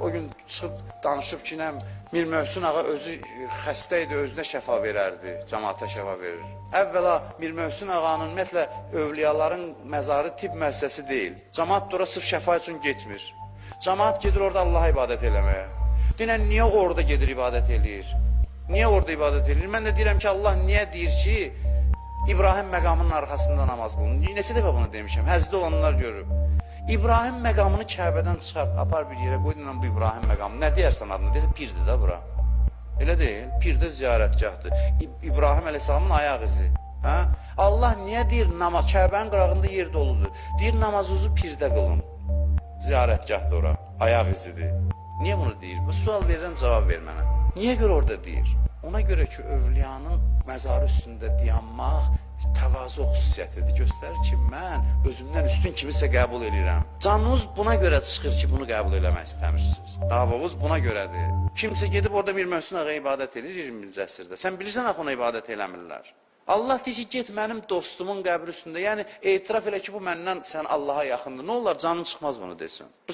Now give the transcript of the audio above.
o gün çıxıb danışıb ki, Mir Mövsün ağa özü xəstə idi, özünə şəfa verərdi, cəmaata şəfa verir. Əvvəla Mir Mövsün ağanın ümumiyyətlə övliyaların məzarı tibb müəssisəsi deyil. Cəmaat da ora sırf şəfa üçün getmir. Cəmaat gedir orada Allaha ibadət eləməyə. Deyən, niyə orada gedir ibadət eləyir? Niyə orada ibadət eləyir? Mən də deyirəm ki, Allah niyə deyir ki, İbrahim məqamının arxasında namaz qılın? Neçə dəfə bunu demişəm, həzdə olanlar görüb. İbrahim məqamını Kəbədən çıxart, apar bir yerə, qoydun bu İbrahim məqamı. Nə deyərsən adını? Deyirsən, pirdir də bura. Elə deyil, pirdə ziyarətgahdır. İbrahim əleyhissalamın ayaq izi. Allah niyə deyir, Kəbənin qırağında yer doludur? Deyir, namazınızı pirdə qılın. Ziyarətgahdır ora, ayaq izidir. Niyə bunu deyir? Bu sual verirəm, cavab ver mənə. Niyə görə orada deyir? Ona görə ki, övliyanın məzarı üstündə dayanmaq təvazö xüsusiyyətidir. Göstərir ki, mən özümdən üstün kimisə qəbul edirəm. Canınız buna görə çıxır ki, bunu qəbul eləmək istəmirsiniz. Davamız buna görədir. Kimsə gedib orada Mir Mövsün ağa ibadət edir 20-ci əsrdə. Sən bilirsən axı ona ibadət eləmirlər. Allah deyir ki, get mənim dostumun qəbri üstündə. Yəni, etiraf elə ki, bu məndən sən Allaha yaxındır. Nə olar, canın çıxmaz bunu desin. Bu